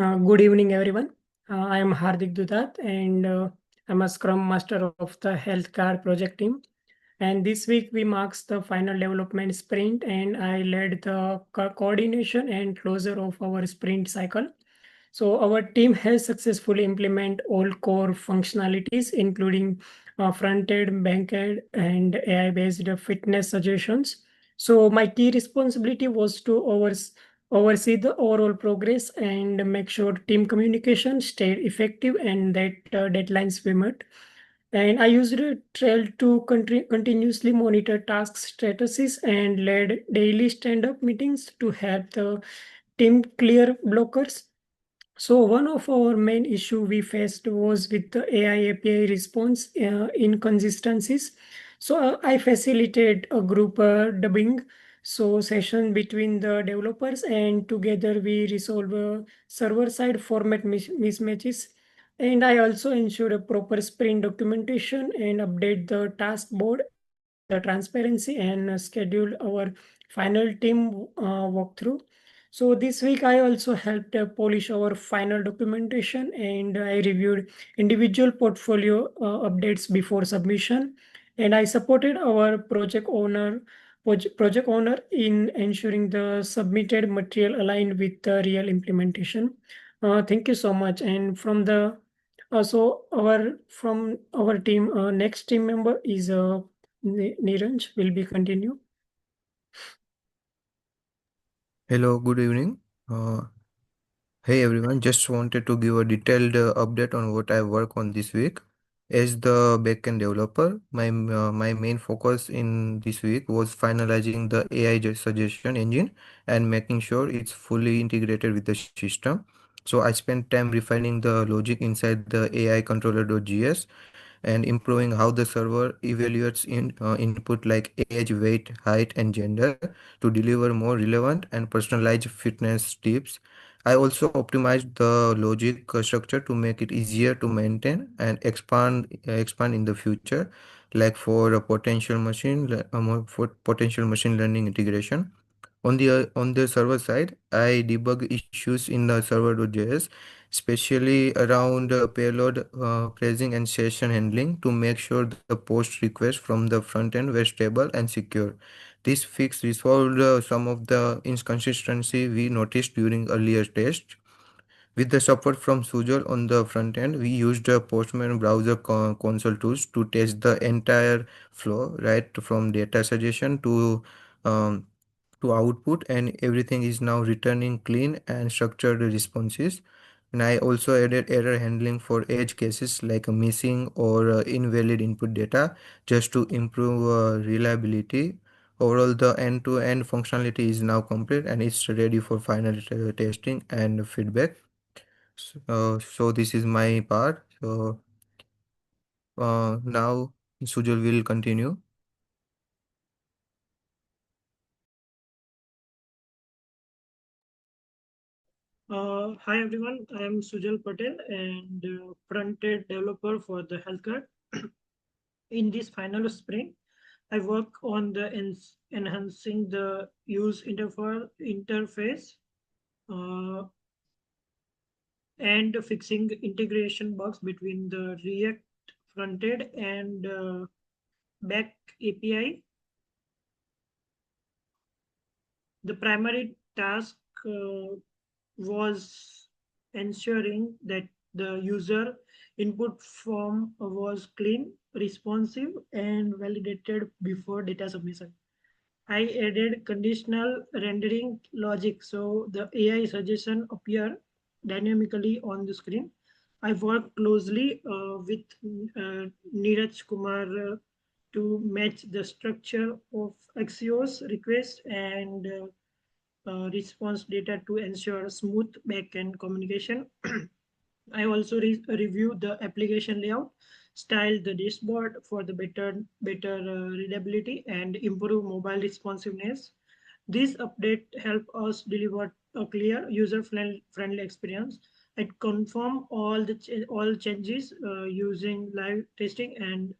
Good evening, everyone. I am Hardik Dudat, and I'm a Scrum Master of the Health Card project team. And this week we marks the final development sprint, and I led the coordination and closure of our sprint cycle. So our team has successfully implemented all core functionalities, including front-end, back-end, and AI-based fitness suggestions. So my key responsibility was to oversee the overall progress and make sure team communication stayed effective and that deadlines were met. And I used Trail to continuously monitor task statuses and led daily stand-up meetings to help the team clear blockers. So one of our main issue we faced was with the AI API response inconsistencies. So I facilitate a group dubbing so session between the developers, and together we resolve server side format mismatches. And I also ensure a proper sprint documentation and update the task board and the transparency and schedule our final team walkthrough. So this week I also helped polish our final documentation, and I reviewed individual portfolio updates before submission, and I supported our project owner in ensuring the submitted material aligned with the real implementation. Thank you so much. And so our from our team, next team member is Niranj. Will be continue. Hello, good evening. Uh, Hey everyone, just wanted to give a detailed update on what I work on this week. As the backend developer, my main focus in this week was finalizing the AI suggestion engine and making sure it's fully integrated with the system. So I spent time refining the logic inside the AI controller.js and improving how the server evaluates input like age, weight, height, and gender to deliver more relevant and personalized fitness tips. I also optimized the logic structure to make it easier to maintain and expand in the future, like for a for potential machine learning integration. On the server side, I debug issues in the server.js, especially around payload phrasing and session handling to make sure the post requests from the front end were stable and secure. This fix resolved some of the inconsistency we noticed during earlier tests. With the support from Sujal on the front end, we used the Postman browser console tools to test the entire flow, right from data suggestion um, to output, and everything is now returning clean and structured responses. And I also added error handling for edge cases like missing or invalid input data just to improve reliability. Overall, the end-to-end functionality is now complete and it's ready for final testing and feedback. So this is my part. So now Sujal will continue. Hi everyone, I am Sujal Patel and front-end developer for the healthcare. In this final sprint, I work on the enhancing the use interface uh, and fixing integration bugs between the React front-end and back API. The primary task was ensuring that the user input form was clean, responsive, and validated before data submission. I added conditional rendering logic so the AI suggestion appear dynamically on the screen. I worked closely with Neeraj Kumar to match the structure of Axios request and response data to ensure smooth backend communication. I also review the application layout, style the dashboard for the better readability and improve mobile responsiveness. This update help us deliver a clear user friendly experience. I confirm all changes using live testing and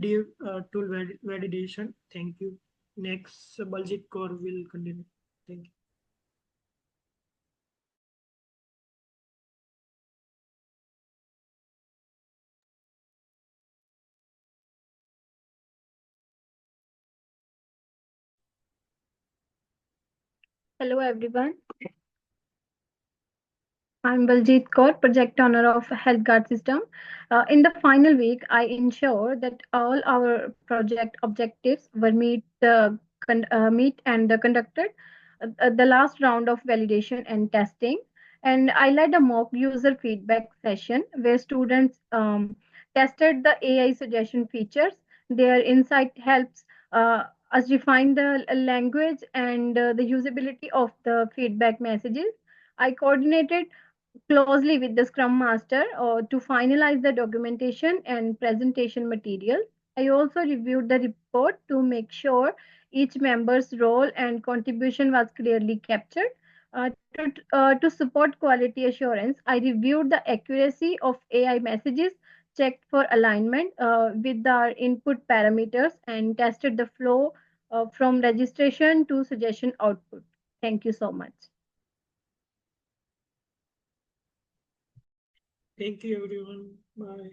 dev tool validation. Thank you. Next, Baljit Kaur will continue. Thank you. Hello everyone. I'm Baljeet Kaur, project owner of Health Guard System. In the final week, I ensure that all our project objectives were meet and conducted the last round of validation and testing. And I led a mock user feedback session where students tested the AI suggestion features. Their insight helps us refine the language and the usability of the feedback messages. I coordinated closely with the Scrum Master to finalize the documentation and presentation material. I also reviewed the report to make sure each member's role and contribution was clearly captured. To support quality assurance, I reviewed the accuracy of AI messages, checked for alignment with our input parameters, and tested the flow from registration to suggestion output. Thank you so much. Thank you, everyone. Bye.